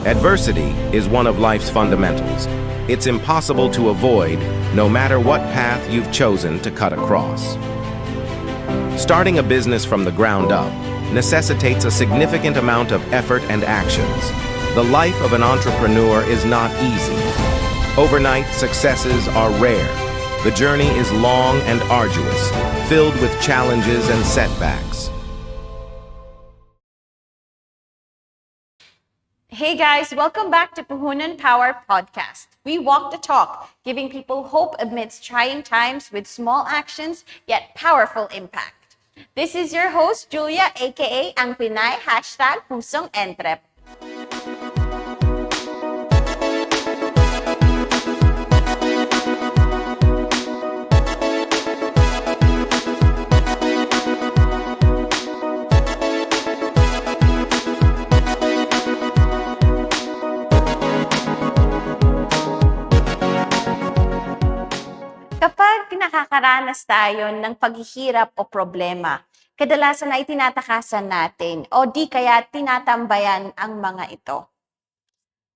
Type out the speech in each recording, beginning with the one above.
Adversity is one of life's fundamentals. It's impossible to avoid, no matter what path you've chosen to cut across. Starting a business from the ground up necessitates a significant amount of effort and actions. The life of an entrepreneur is not easy. Overnight successes are rare. The journey is long and arduous, filled with challenges and setbacks. Hey guys, welcome back to Puhunan Power Podcast. We walk the talk, giving people hope amidst trying times with small actions yet powerful impact. This is your host, Julia, aka ang Pinay #Pusong Entrep. Kapag nakakaranas tayo ng paghihirap o problema, kadalasan ay tinatakasan natin o di kaya tinatambayan ang mga ito.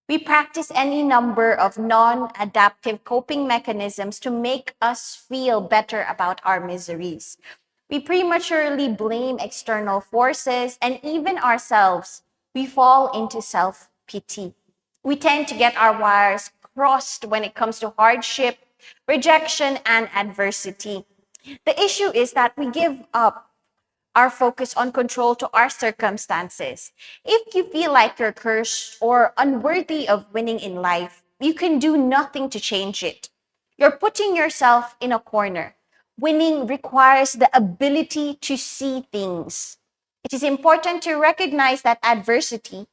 We practice any number of non-adaptive coping mechanisms to make us feel better about our miseries. We prematurely blame external forces and even ourselves. We fall into self-pity. We tend to get our wires crossed when it comes to hardship, rejection, and adversity. The issue is that we give up our focus on control to our circumstances. If you feel like you're cursed or unworthy of winning in life, you can do nothing to change it. You're putting yourself in a corner. Winning requires the ability to see things. It is important to recognize that adversity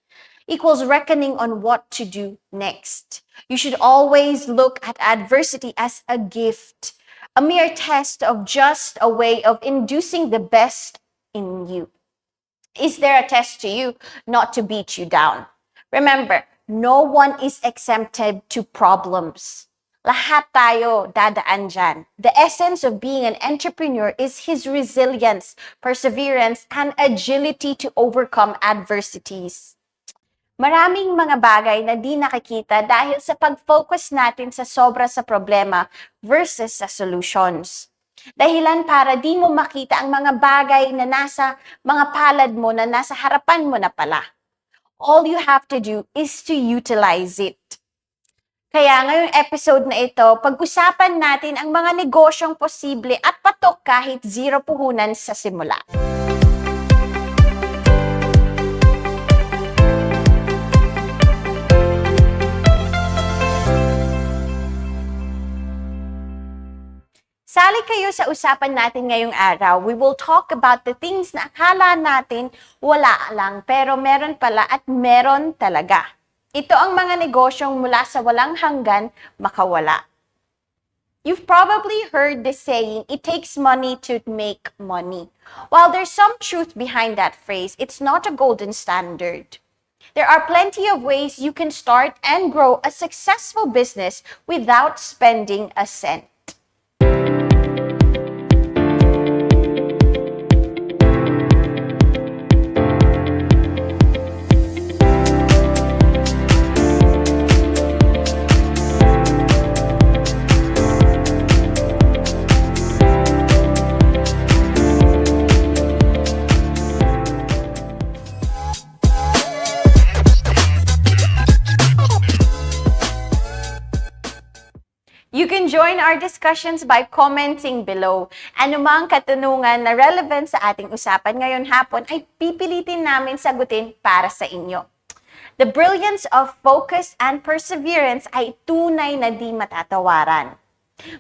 equals reckoning on what to do next. You should always look at adversity as a gift, a mere test of just a way of inducing the best in you. Is there a test to you not to beat you down? Remember, no one is exempted to problems. Lahat tayo dadaan dyan. The essence of being an entrepreneur is his resilience, perseverance, and agility to overcome adversities. Maraming mga bagay na di nakikita dahil sa pag-focus natin sa sobra sa problema versus sa solutions. Dahilan para di mo makita ang mga bagay na nasa mga palad mo na nasa harapan mo na pala. All you have to do is to utilize it. Kaya ngayong episode na ito, pag-usapan natin ang mga negosyong posible at patok kahit zero puhunan sa simula. Sali kayo sa usapan natin ngayong araw. We will talk about the things na akala natin wala lang pero meron pala at meron talaga. Ito ang mga negosyong mula sa walang hanggan makawala. You've probably heard the saying, it takes money to make money. While there's some truth behind that phrase, it's not a golden standard. There are plenty of ways you can start and grow a successful business without spending a cent. You can join our discussions by commenting below. Anumang katanungan na relevant sa ating usapan ngayon hapon ay pipilitin namin sagutin para sa inyo. The brilliance of focus and perseverance ay tunay na di matatawaran.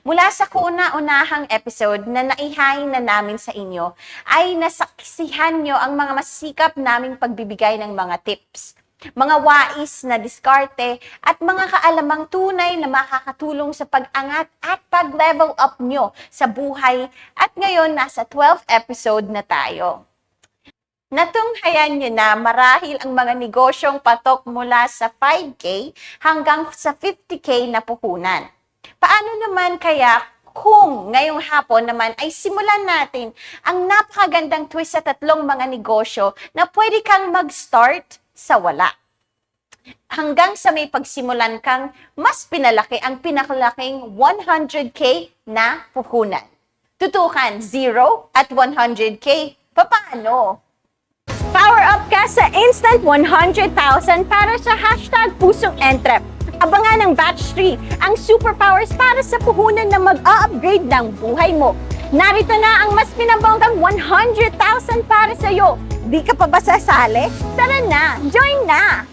Mula sa kauna-unahang episode na naihain na namin sa inyo, ay nasaksihan nyo ang mga masikap naming pagbibigay ng mga tips, mga wais na diskarte, at mga kaalamang tunay na makakatulong sa pag-angat at pag-level up nyo sa buhay. At ngayon, nasa 12th episode na tayo. Natunghayan nyo na marahil ang mga negosyong patok mula sa 5K hanggang sa 50K na puhunan. Paano naman kaya kung ngayong hapon naman ay simulan natin ang napakagandang twist sa tatlong mga negosyo na pwede kang mag-start sa wala. hanggang sa may pagsimulan kang mas pinalaki ang pinakalaking 100K na puhunan. Tutukan 0 at 100K. Paano? Power up ka sa instant 100,000 para sa #pusong entrep. Abangan ng Batch 3 ang superpowers para sa puhunan na mag-a-upgrade ng buhay mo. Narito na ang mas pinabonggang 100,000 para sa iyo. Di ka pa ba sasali? Tara na, join na!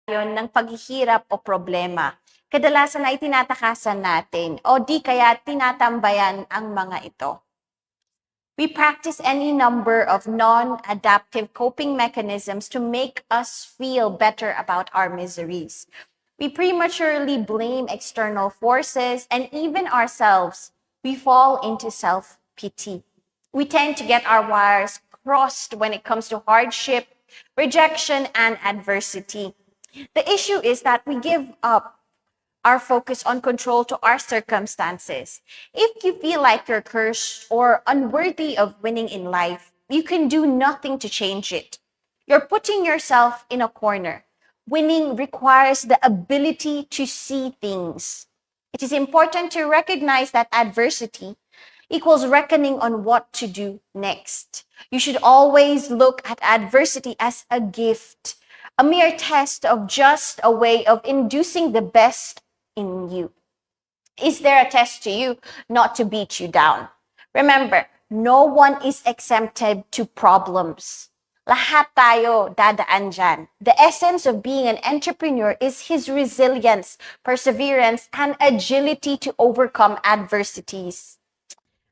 Yon ng paghihirap o problema. Kadalasan ay tinatakasan natin o di kaya tinatambayan ang mga ito. We practice any number of non-adaptive coping mechanisms to make us feel better about our miseries. We prematurely blame external forces and even ourselves. We fall into self-pity. We tend to get our wires crossed when it comes to hardship, rejection, and adversity. The issue is that we give up our focus on control to our circumstances. If you feel like you're cursed or unworthy of winning in life, you can do nothing to change it. You're putting yourself in a corner. Winning requires the ability to see things. It is important to recognize that adversity equals reckoning on what to do next. You should always look at adversity as a gift, a mere test of just a way of inducing the best in you. Is there a test to you not to beat you down? Remember, no one is exempted to problems. Lahat tayo dadaan dyan. The essence of being an entrepreneur is his resilience, perseverance, and agility to overcome adversities.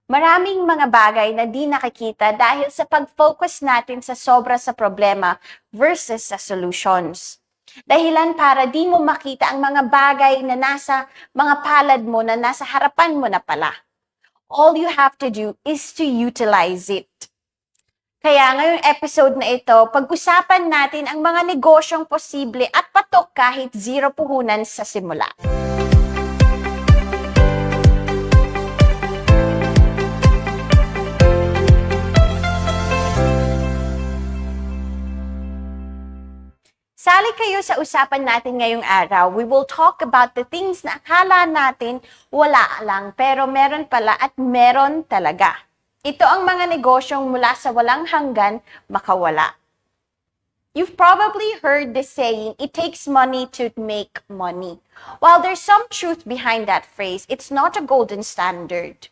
Maraming mga bagay na di nakikita dahil sa pag-focus natin sa sobra sa problema versus sa solutions. Dahilan para di mo makita ang mga bagay na nasa mga palad mo na nasa harapan mo na pala. All you have to do is to utilize it. Kaya ngayong episode na ito, pag-usapan natin ang mga negosyong posible at patok kahit zero puhunan sa simula. Sali kayo sa usapan natin ngayong araw. We will talk about the things na akala natin wala lang, pero meron pala at meron talaga. Ito ang mga negosyong mula sa walang hanggan makawala. You've probably heard the saying, it takes money to make money. While there's some truth behind that phrase, it's not a golden standard.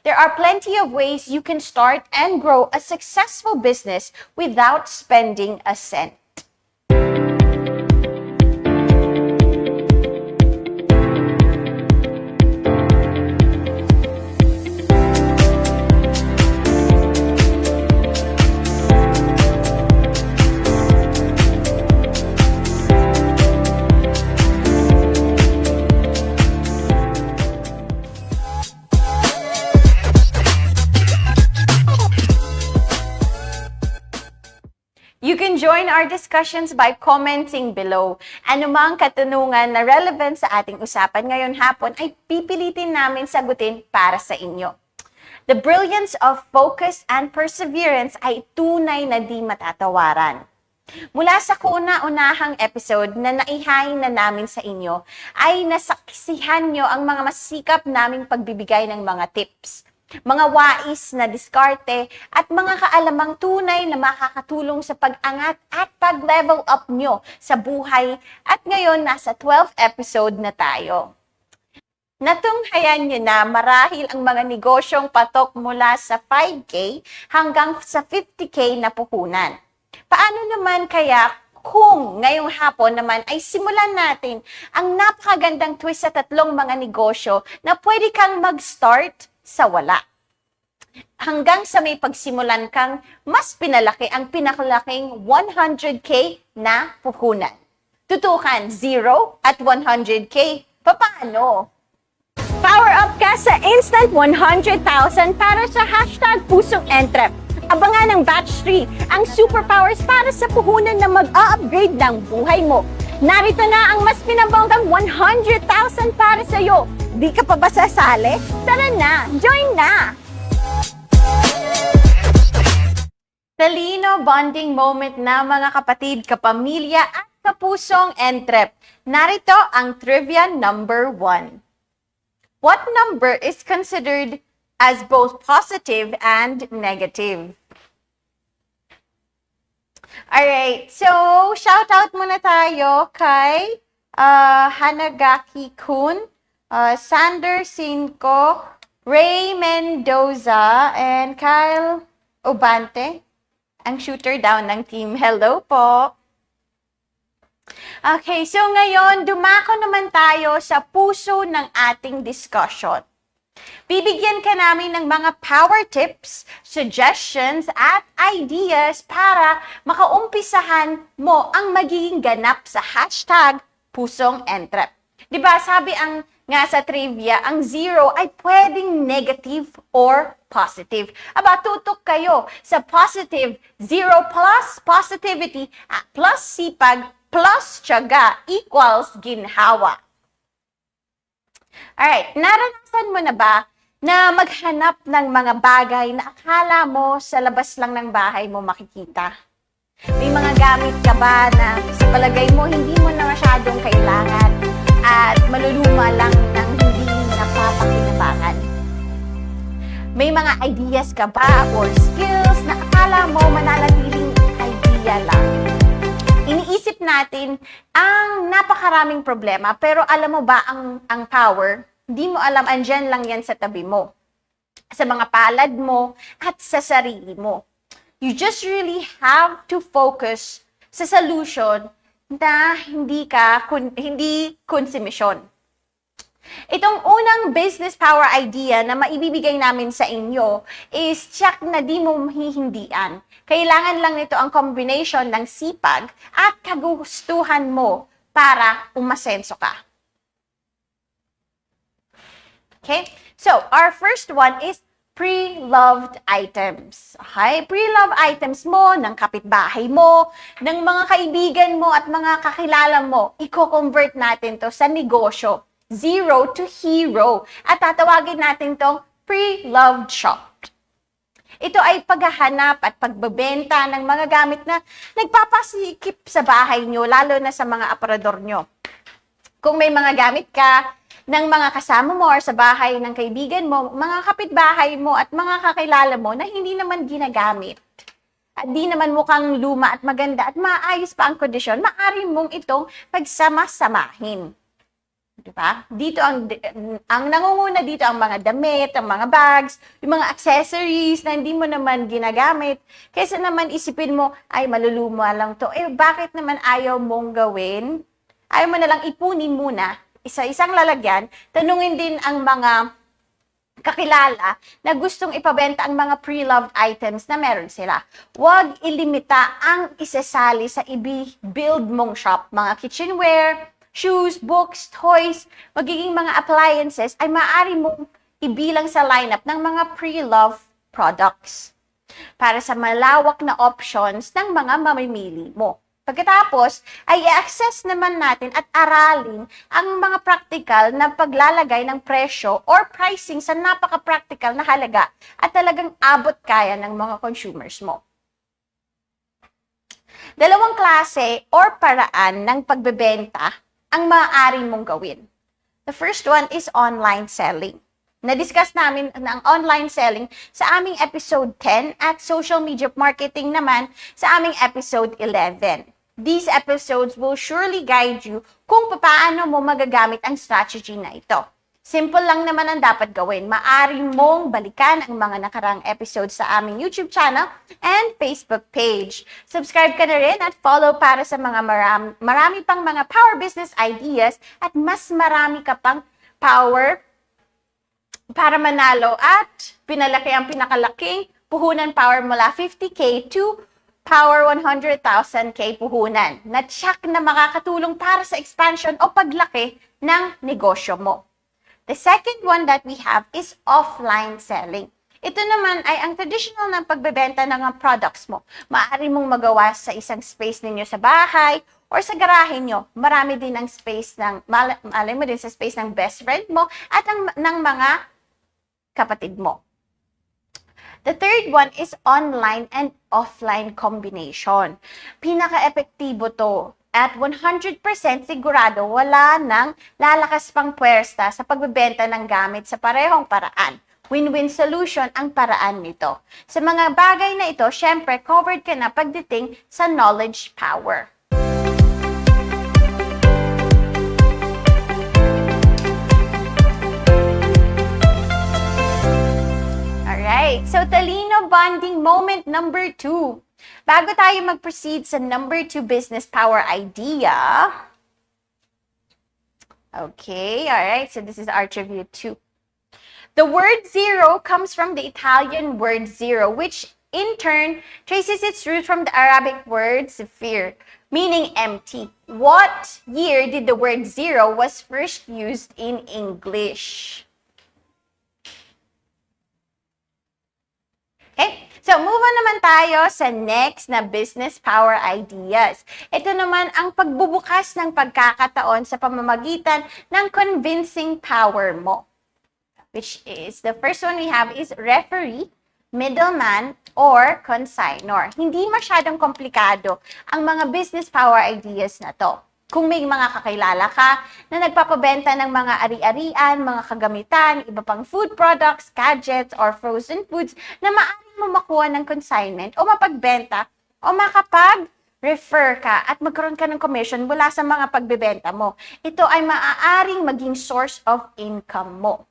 There are plenty of ways you can start and grow a successful business without spending a cent. You can join our discussions by commenting below. Anumang katanungan na relevant sa ating usapan ngayon hapon ay pipilitin namin sagutin para sa inyo. The brilliance of focus and perseverance ay tunay na di matatawaran. Mula sa kauna-unahang episode na naihain na namin sa inyo, ay nasaksihan nyo ang mga masikap naming pagbibigay ng mga tips, mga wais na diskarte, at mga kaalamang tunay na makakatulong sa pag-angat at pag-level up nyo sa buhay. At ngayon, nasa 12th episode na tayo. Natunghayan nyo na marahil ang mga negosyong patok mula sa 5K hanggang sa 50K na puhunan. Paano naman kaya kung ngayong hapon naman ay simulan natin ang napakagandang twist sa tatlong mga negosyo na pwede kang mag-start sa wala. Hanggang sa may pagsimulan kang mas pinalaki ang pinakalaking 100K na puhunan. Tutukan 0 at 100K. Paano? Power up ka sa instant 100,000 para sa #pusong entrep. Abangan ng Batch 3 ang superpowers para sa puhunan na mag-a-upgrade ng buhay mo. Narito na ang mas pinabonggang 100,000 para sa iyo. Di ka pa ba sasali? Tara na, join na! Talino bonding moment na mga kapatid, kapamilya at kapusong entrep. Narito ang trivia number 1. What number is considered as both positive and negative? Alright, so shout out muna tayo kay Hanagaki-kun, Sander Cinco, Ray Mendoza, and Kyle Obante, ang shooter down ng team. Hello po! Okay, so ngayon, dumako naman tayo sa puso ng ating discussion. Bibigyan ka namin ng mga power tips, suggestions, at ideas para makaumpisahan mo ang magiging ganap sa hashtag pusong entrep. Diba, sabi nga sa trivia, ang 0 ay pwedeng negative or positive. Aba, tutok kayo sa positive. 0 plus positivity plus sipag plus tiyaga equals ginhawa. Alright, naranasan mo na ba na maghanap ng mga bagay na akala mo sa labas lang ng bahay mo makikita? May mga gamit ka ba na sa palagay mo hindi mo na masyadong kailangan at maluluma lang ng hindi napapakinabangan? May mga ideas ka ba or skills na akala mo mananatiling idea lang? Iniisip natin ang napakaraming problema, pero alam mo ba ang power? Hindi mo alam, andyan lang yan sa tabi mo, sa mga palad mo at sa sarili mo. You just really have to focus sa solution na hindi konsumisyon. Itong unang business power idea na maibibigay namin sa inyo is check na di mo hihindian. Kailangan lang nito ang combination ng sipag at kagustuhan mo para umasenso ka. Okay? So, our first one is pre-loved items. Okay? Pre-loved items mo, ng kapitbahay mo, ng mga kaibigan mo at mga kakilala mo, i-convert natin to sa negosyo. 0 to hero. At tatawagin natin tong pre-loved shop. Ito ay paghahanap at pagbebenta ng mga gamit na nagpapasikip sa bahay nyo, lalo na sa mga aparador nyo. Kung may mga gamit ka ng mga kasama mo or sa bahay ng kaibigan mo, mga kapitbahay mo at mga kakilala mo na hindi naman ginagamit, at di naman mukhang luma at maganda at maayos pa ang kondisyon, maaari mong itong pagsama-samahin. Diba? Dito ang nangunguna dito ang mga damit, ang mga bags, yung mga accessories na hindi mo naman ginagamit. Kaysa naman isipin mo, ay maluluma lang to. Eh, bakit naman ayaw mong gawin? Ayaw mo na lang ipunin muna, isa-isang lalagyan, tanungin din ang mga kakilala na gustong ipabenta ang mga pre-loved items na meron sila. Huwag ilimita ang isasali sa i-build mong shop. Mga kitchenware, shoes, books, toys, magiging mga appliances ay maaari mong ibilang sa lineup ng mga pre-loved products para sa malawak na options ng mga mamimili mo. Pagkatapos, ay i-access naman natin at aralin ang mga practical na paglalagay ng presyo or pricing sa napaka-practical na halaga at talagang abot kaya ng mga consumers mo. Dalawang klase or paraan ng pagbebenta ang maaari mong gawin. The first one is online selling. Na-discuss namin ang online selling sa aming episode 10 at social media marketing naman sa aming episode 11. These episodes will surely guide you kung paano mo magagamit ang strategy na ito. Simple lang naman ang dapat gawin. Maaari mong balikan ang mga nakarang episodes sa aming YouTube channel and Facebook page. Subscribe ka na rin at follow para sa mga marami pang mga power business ideas at mas marami ka pang power para manalo at pinalaki ang pinakalaking puhunan power mula 50K to power 100,000K puhunan na tiyak na makakatulong para sa expansion o paglaki ng negosyo mo. The second one that we have is offline selling. Ito naman ay ang traditional ng pagbebenta ng mga products mo. Maaari mong magawa sa isang space ninyo sa bahay or sa garahe nyo. Marami din ang space malay mo din sa space ng best friend mo at ng mga kapatid mo. The third one is online and offline combination. Pinaka-epektibo to. At 100% sigurado wala nang lalakas pang puwersa sa pagbebenta ng gamit sa parehong paraan. Win-win solution ang paraan nito. Sa mga bagay na ito, syempre, covered ka na pagdating sa knowledge power. Alright, so talino bonding moment number 2. Bago tayo mag-proceed sa number 2 business power idea. Okay, alright, so this is our trivia 2. The word zero comes from the Italian word zero, which in turn traces its root from the Arabic word zifir, meaning empty. What year did the word zero was first used in English? Okay, so move on naman tayo sa next na business power ideas. Ito naman ang pagbubukas ng pagkakataon sa pamamagitan ng convincing power mo. Which is, the first one we have is referee, middleman, or consignor. Hindi masyadong komplikado ang mga business power ideas na to. Kung may mga kakilala ka na nagpapabenta ng mga ari-arian, mga kagamitan, iba pang food products, gadgets, or frozen foods na maaaring mo makuha ng consignment o mapagbenta o makapag-refer ka at magkaroon ka ng commission mula sa mga pagbebenta mo. Ito ay maaaring maging source of income mo.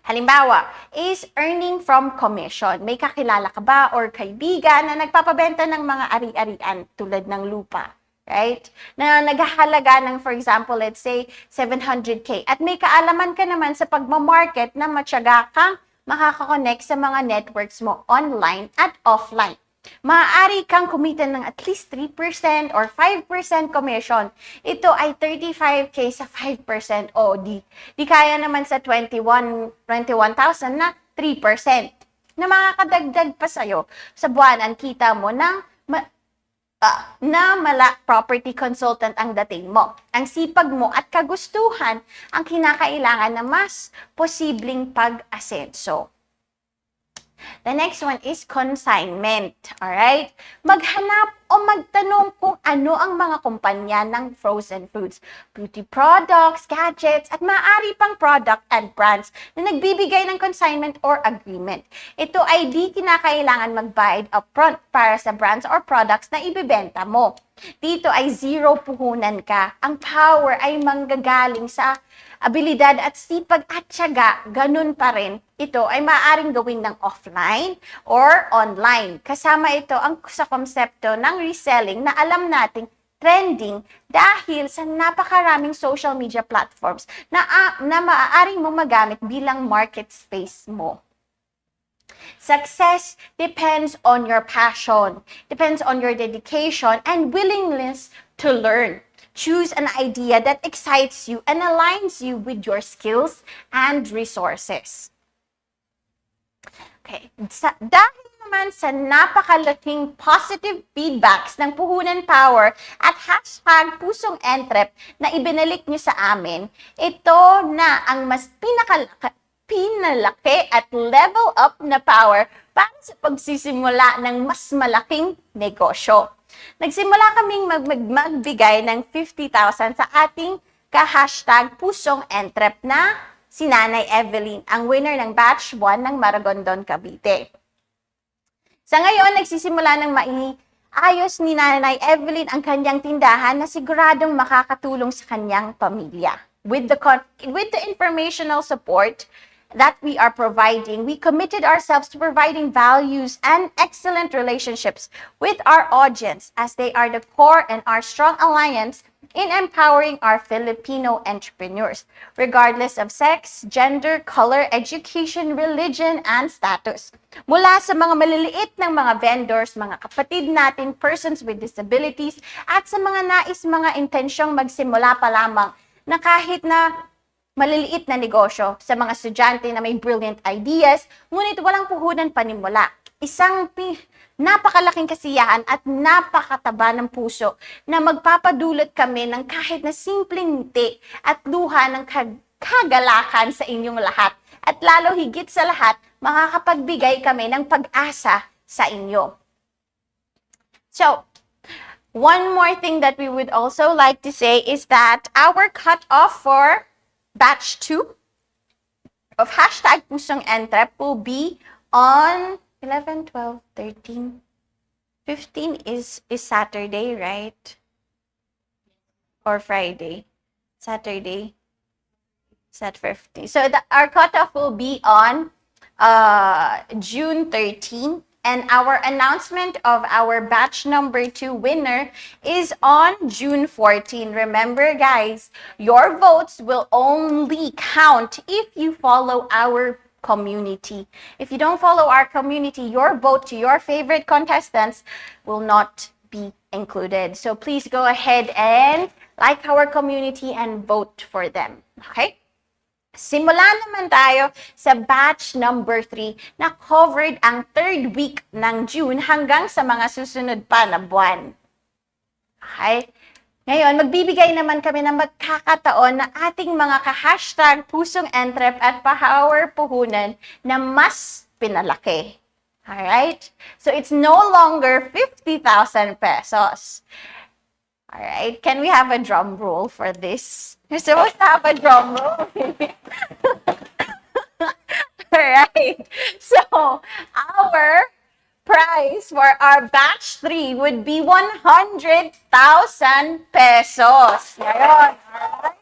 Halimbawa, is earning from commission. May kakilala ka ba or kaibigan na nagpapabenta ng mga ari-arian tulad ng lupa? Right? Na naghahalaga ng, for example, let's say, 700K. At may kaalaman ka naman sa pagmamarket na matyaga kang makakakonect sa mga networks mo online at offline. Maaari kang kumita ng at least 3% or 5% commission. Ito ay 35K sa 5%. O, di kaya naman sa 21,000 na 3%. Na makakadagdag pa sa'yo sa buwan ang kita mo ng property consultant ang dating mo. Ang sipag mo at kagustuhan ang kinakailangan na mas posibleng pag-asenso. The next one is consignment. Alright? Maghanap o magtanong kung ano ang mga kumpanya ng frozen foods, beauty products, gadgets, at maaari pang product and brands na nagbibigay ng consignment or agreement. Ito ay di kinakailangan magbayad upfront para sa brands or products na ibibenta mo. Dito ay zero puhunan ka. Ang power ay manggagaling sa abilidad at sipag at tiyaga, ganun pa rin. Ito ay maaaring gawin ng offline or online. Kasama ito ang sa konsepto ng reselling na alam nating trending dahil sa napakaraming social media platforms na maaaring mo magamit bilang market space mo. Success depends on your passion, depends on your dedication and willingness to learn. Choose an idea that excites you and aligns you with your skills and resources. Okay, dahil naman sa napakalaking positive feedbacks ng Puhunan Power at hashtag Pusong Entrep na ibinalik niyo sa amin, ito na ang mas pinalaki at level up na power para sa pagsisimula ng mas malaking negosyo. Nagsimula kaming magbigay ng 50,000 sa ating ka-hashtag Pusong Entrep na si Nanay Evelyn, ang winner ng batch 1 ng Maragondon, Cavite. Sa ngayon, nagsisimula ng maiayos ni Nanay Evelyn ang kanyang tindahan na siguradong makakatulong sa kanyang pamilya. With the informational support that we are providing, we committed ourselves to providing values and excellent relationships with our audience as they are the core and our strong alliance in empowering our Filipino entrepreneurs, regardless of sex, gender, color, education, religion, and status. Mula sa mga maliliit ng mga vendors, mga kapatid natin, persons with disabilities, at sa mga nais mga intensyong magsimula pa lamang na kahit na maliliit na negosyo sa mga estudyante na may brilliant ideas, ngunit walang puhunan panimula. Isang napakalaking kasiyahan at napakataba ng puso na magpapadulot kami ng kahit na simpleng ngiti at luha ng kagalakan sa inyong lahat At lalo higit sa lahat, makakapagbigay kami ng pag-asa sa inyo. So, one more thing that we would also like to say is that our cutoff for batch 2 of hashtag Pusong Entrep will be on 11, 12, 13, 15 is Saturday, right? Or Friday? Saturday. Sat 50. So our cutoff will be on June 13. And our announcement of our batch number 2 winner is on June 14. Remember, guys, your votes will only count if you follow our community. If you don't follow our community, your vote to your favorite contestants will not be included. So please go ahead and like our community and vote for them. Okay? Simulan naman tayo sa batch number 3 na covered ang 3rd week ng June hanggang sa mga susunod pa na buwan. Okay? Ngayon, magbibigay naman kami ng magkakataon na ating mga ka-hashtag Pusong Entrep at Power Puhunan na mas pinalaki. Alright? So, it's no longer 50,000 pesos. Alright, can we have a drum roll for this? You're supposed to have a drum roll. Alright, so our prize for our batch 3 would be 100,000 pesos. Ngayon, alright?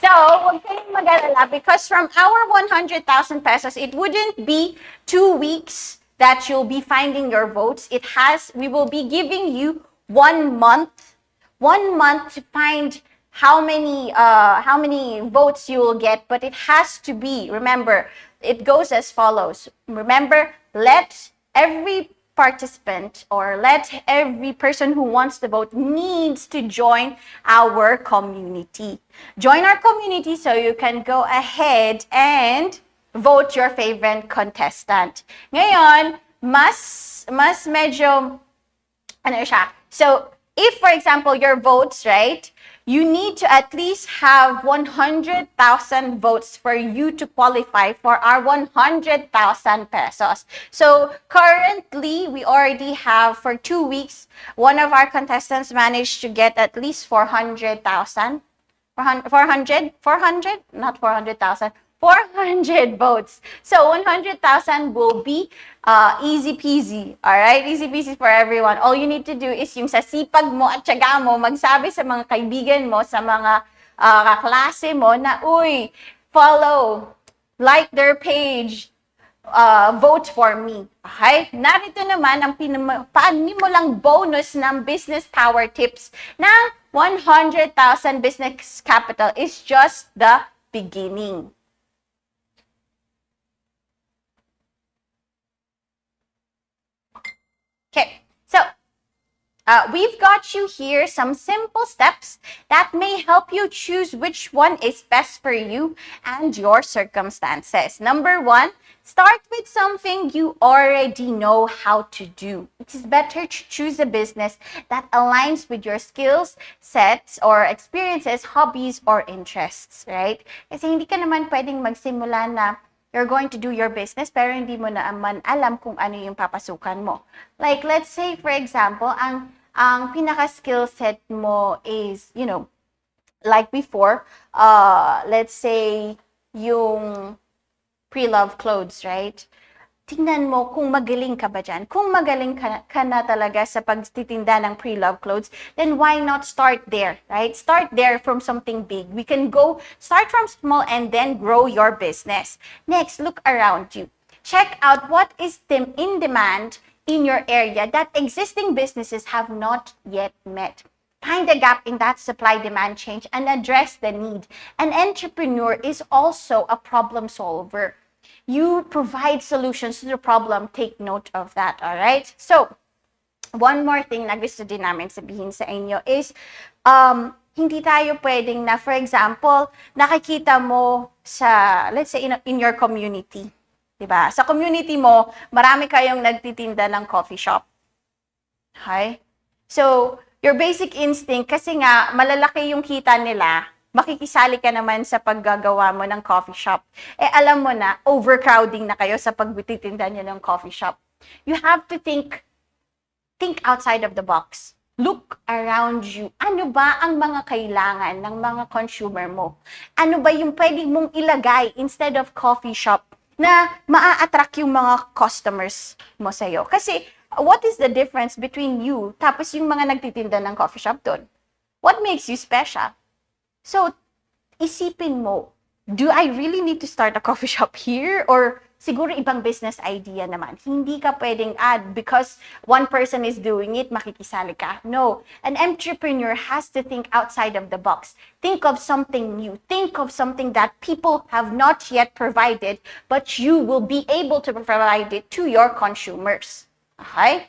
So, huwag kayong mag-alala because from our 100,000 pesos, it wouldn't be 2 weeks that you'll be finding your votes. We will be giving you 1 month to find how many votes you will get, but it has to be, remember, it goes as follows. Remember, let every participant or let every person who wants to vote needs to join our community. Join our community so you can go ahead and vote your favorite contestant. Ngayon, mas medyo ano siya. So, if, for example, your votes, right, you need to at least have 100,000 votes for you to qualify for our 100,000 pesos. So, currently, we already have, for 2 weeks, one of our contestants managed to get at least 400,000. 400? Not 400,000. 400 votes. So, 100,000 will be easy peasy. Alright? Easy peasy for everyone. All you need to do is yung sa sipag mo at tiyaga mo, magsabi sa mga kaibigan mo, sa mga kaklase mo na, uy, follow, like their page, vote for me. Okay? Narito naman ang paanimulang bonus ng Business Power Tips ng 100,000 business capital is just the beginning. Okay, so we've got you here some simple steps that may help you choose which one is best for you and your circumstances. Number 1, start with something you already know how to do. It is better to choose a business that aligns with your skills, sets, or experiences, hobbies, or interests, right? Kasi hindi ka naman pwedeng magsimula na you're going to do your business pero hindi mo naman alam kung ano yung papasukan mo. Like, let's say, for example, ang pinaka-skill set mo is, you know, like before, let's say, yung pre-love clothes, right? Tingnan mo kung magaling ka ba dyan. Kung magaling ka na talaga sa pagtitinda ng pre-love clothes, then why not start there, right? Start there from something big. We can start from small and then grow your business. Next, look around you. Check out what is in demand in your area that existing businesses have not yet met. Find a gap in that supply-demand change and address the need. An entrepreneur is also a problem solver. You provide solutions to the problem. Take note of that, all right? So, one more thing na gusto din namin sabihin sa inyo is, hindi tayo pwedeng na, for example, nakikita mo sa, let's say, in your community. Diba? Sa community mo, marami kayong nagtitinda ng coffee shop. Okay? So, your basic instinct, kasi nga, malalaki yung kita nila, makikisali ka naman sa paggagawa mo ng coffee shop. Alam mo na, overcrowding na kayo sa pagtitinda nyo ng coffee shop. You have to think outside of the box. Look around you. Ano ba ang mga kailangan ng mga consumer mo? Ano ba yung pwede mong ilagay instead of coffee shop na maa-attract yung mga customers mo sa'yo? Kasi, what is the difference between you tapos yung mga nagtitinda ng coffee shop doon? What makes you special? So, isipin mo, do I really need to start a coffee shop here? Or siguro ibang business idea naman. Hindi ka pwedeng add because one person is doing it, makikisali ka. No, an entrepreneur has to think outside of the box. Think of something new. Think of something that people have not yet provided, but you will be able to provide it to your consumers. Okay?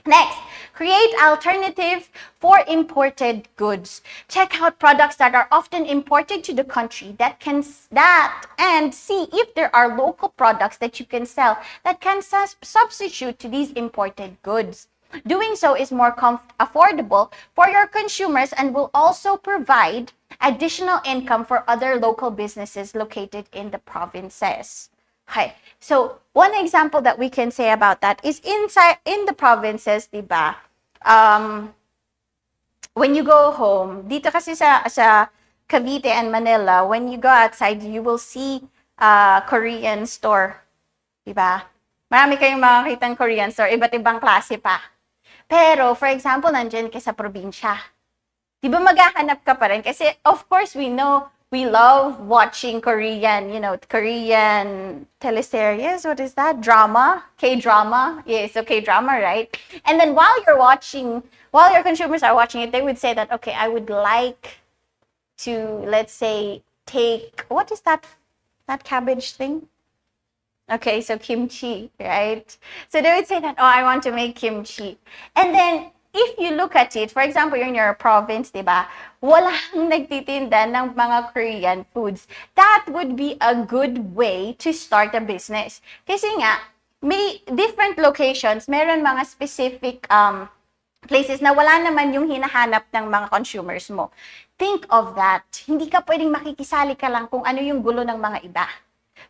Next, create alternative for imported goods. Check out products that are often imported to the country and see if there are local products that you can sell that can substitute to these imported goods. Doing so is more affordable for your consumers and will also provide additional income for other local businesses located in the provinces. Okay. So, one example that we can say about that is in the provinces, diba? When you go home, dito kasi sa Cavite and Manila, when you go outside, you will see Korean store, diba? Marami kayong makakitang Korean store, iba't ibang klase pa. Pero, for example, nandyan ka sa probinsya. Diba maghahanap ka pa rin? Kasi, of course, we know we love watching Korean teleseries. What is that? Drama? K-drama? Yes, so K-drama, right? And then while your consumers are watching it, they would say that, okay, I would like to, let's say, what is that cabbage thing? Okay, so kimchi, right? So they would say that, oh, I want to make kimchi. And then, if you look at it, for example, you're in your province, diba? Walang nagtitinda ng mga Korean foods. That would be a good way to start a business. Kasi nga, may different locations, meron mga specific places na wala naman yung hinahanap ng mga consumers mo. Think of that. Hindi ka pwedeng makikisali ka lang kung ano yung gulo ng mga iba.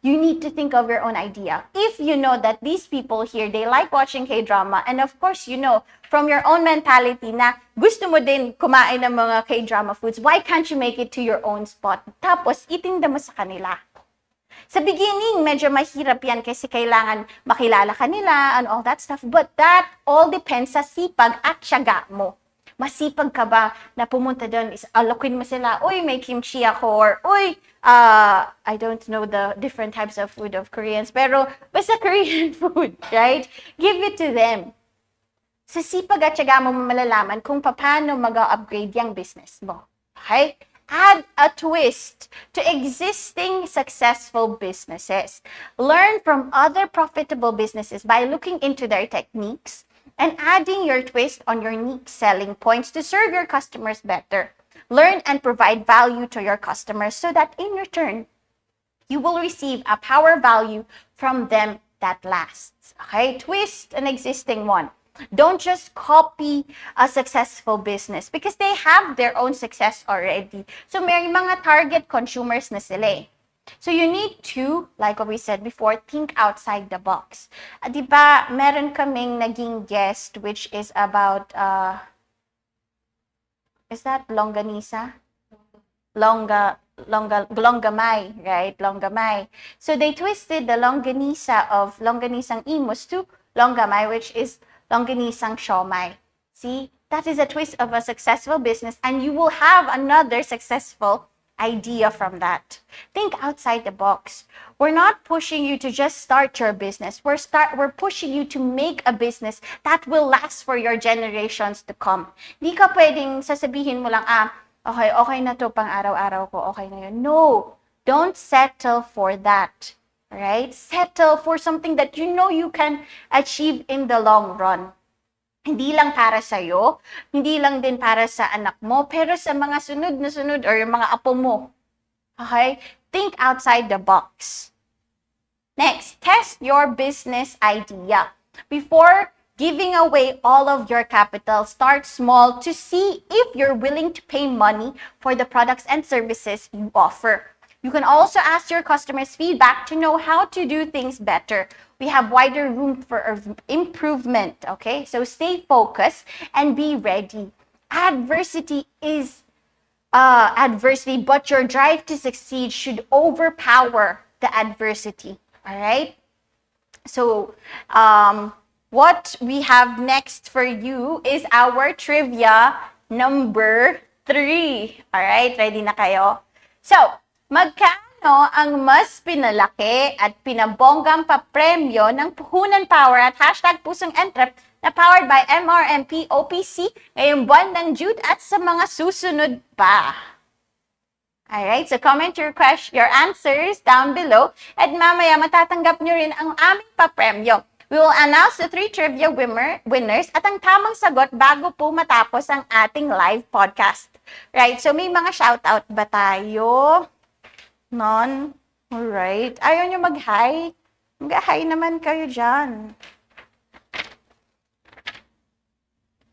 You need to think of your own idea. If you know that these people here, they like watching K-drama, and of course, you know, from your own mentality na gusto mo din kumain ng mga K-drama foods, why can't you make it to your own spot? Tapos, itinda mo sa kanila. Sa beginning, medyo mahirap yan kasi kailangan makilala ka nila and all that stuff. But that all depends sa sipag at tiyaga mo. Masipag ka ba na pumunta doon, alokin mo sila, uy, may kimchi ako, or uy, I don't know the different types of food of Koreans, pero basta Korean food, right? Give it to them. Sa sipag at tiyaga mo malalaman kung paano mag-upgrade yung business mo. Okay? Add a twist to existing successful businesses. Learn from other profitable businesses by looking into their techniques and adding your twist on your unique selling points to serve your customers better. Learn and provide value to your customers so that in return, you will receive a power value from them that lasts. Okay? Twist an existing one. Don't just copy a successful business because they have their own success already. So may mga target consumers na sila. So you need to, like what we said before, think outside the box. Diba, meron kaming naging guest which is about, is that longanisa? Longamay, right? Longamay. So they twisted the longanisa of longanisang imus to longamay, which is longanisang siomai. See, that is a twist of a successful business and you will have another successful idea from that. Think outside the box. We're not pushing you to just start your business. We're pushing you to make a business that will last for your generations to come. Di ka pwedeng sasabihin mo lang, okay na to pang araw-araw ko, okay na yun. No, don't settle for that. Right? Settle for something that you know you can achieve in the long run. Hindi lang para sa'yo, hindi lang din para sa anak mo, pero sa mga sunod or yung mga apo mo. Okay? Think outside the box. Next, test your business idea. Before giving away all of your capital. Start small to see if you're willing to pay money for the products and services you offer. You can also ask your customers' feedback to know how to do things better. We have wider room for improvement, okay? So stay focused and be ready. Adversity is adversity, but your drive to succeed should overpower the adversity, all right? So, what we have next for you is our trivia number 3. All right, ready na kayo? So, magkano ang mas pinalaki at pinabonggang papremyo ng Puhunan Power at hashtag Pusong Entrep na powered by MRMP OPC ngayong buwan ng June at sa mga susunod pa? Alright, so comment your answers down below at mamaya matatanggap nyo rin ang aming papremyo. We will announce the 3 trivia winners at ang tamang sagot bago po matapos ang ating live podcast. Right, so may mga shoutout ba tayo? None? Alright, ayaw nyo mag-hi? Mag-hi naman kayo dyan.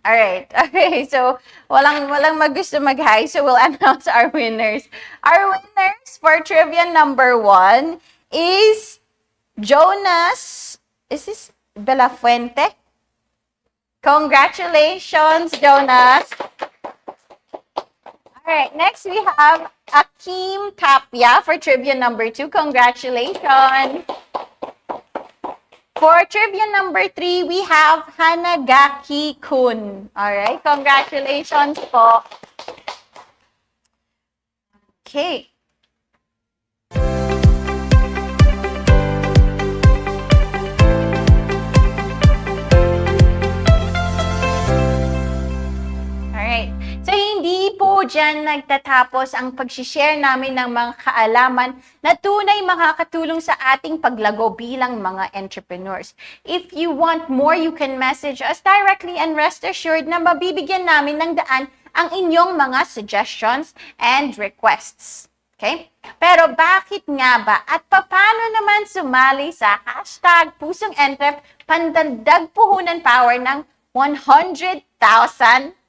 Alright, okay, so walang magusto mag-hi, so we'll announce our winners. Our winners for trivia number 1 is Jonas, is this Belafuente? Congratulations, Jonas. Alright, next we have Akim Tapia for trivia number 2. Congratulations. For trivia number 3, we have Hanagaki Kun. Alright, congratulations po. Okay. Alright. So, hindi po dyan nagtatapos ang pag-share namin ng mga kaalaman na tunay makakatulong sa ating paglago bilang mga entrepreneurs. If you want more, you can message us directly and rest assured na mabibigyan namin ng daan ang inyong mga suggestions and requests. Okay? Pero bakit nga ba at paano naman sumali sa hashtag Pusong Entrep pandagdag puhunan power ng 100,000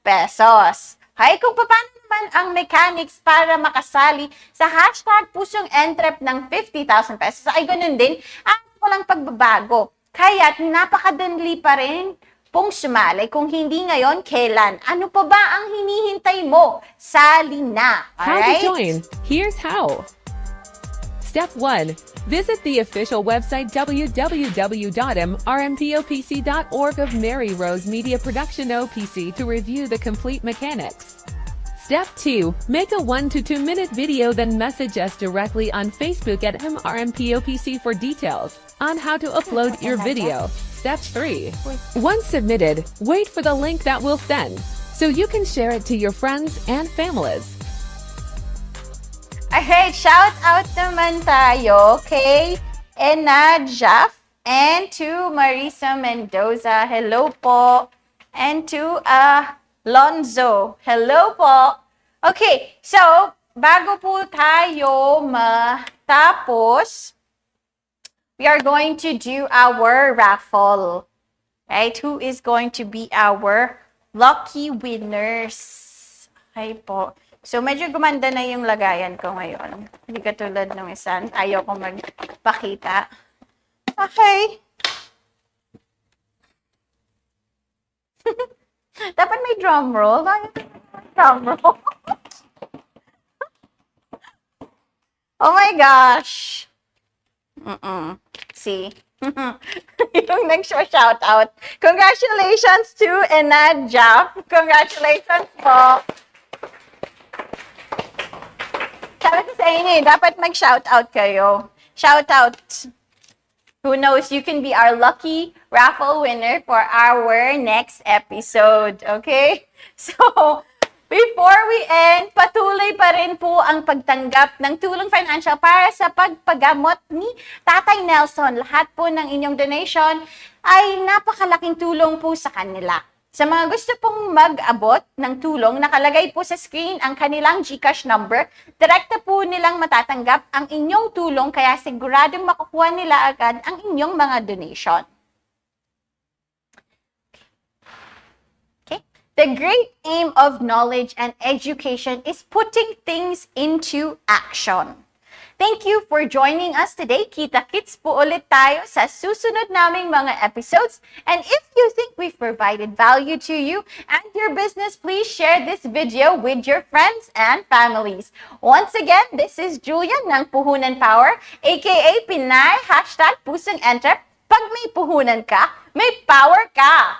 pesos? Okay, kung paano naman ang mechanics para makasali sa hashtag Pusong Entrep ng 50,000 pesos, ay ganun din at walang pagbabago. Kaya't napakadali pa rin pong sumali. Kung hindi ngayon, kailan? Ano pa ba ang hinihintay mo? Sali na. Alright? How to join? Here's how. Step 1. Visit the official website www.mrmpopc.org of Mary Rose Media Production OPC to review the complete mechanics. Step 2. Make a 1 to 2 minute video, then message us directly on Facebook at MRMPOPC for details on how to upload your video. Step 3. Once submitted, wait for the link that we'll send so you can share it to your friends and families. Alright, shout out naman tayo kay Enajaf and to Marisa Mendoza. Hello po. And to Lonzo. Hello po. Okay, so bago po tayo matapos, we are going to do our raffle. Right? Who is going to be our lucky winners? Okay po. So, medyo gumanda na yung lagayan ko ngayon. Hindi katulad ng isa. Ayaw ko magpakita. Okay. Dapat may drum roll. Bakit may drum roll? Oh my gosh. See? Yung nag-shout out. Congratulations to Enad Jaff. Congratulations po. Sabi ko sa inyo, dapat mag-shoutout kayo. Shoutout. Who knows, you can be our lucky raffle winner for our next episode. Okay? So, before we end, patuloy pa rin po ang pagtanggap ng tulong financial para sa pagpagamot ni Tatay Nelson. Lahat po ng inyong donation ay napakalaking tulong po sa kanila. Sa mga gusto pong mag-abot ng tulong, nakalagay po sa screen ang kanilang GCash number. Direkta po nilang matatanggap ang inyong tulong kaya siguradong makukuha nila agad ang inyong mga donation. The great aim of knowledge and education is putting things into action. Thank you for joining us today. Kita-kits po ulit tayo sa susunod naming mga episodes. And if you think we've provided value to you and your business, please share this video with your friends and families. Once again, this is Julia ng Puhunan Power, aka Pinay #Pusong Entrep. Pag may puhunan ka, may power ka!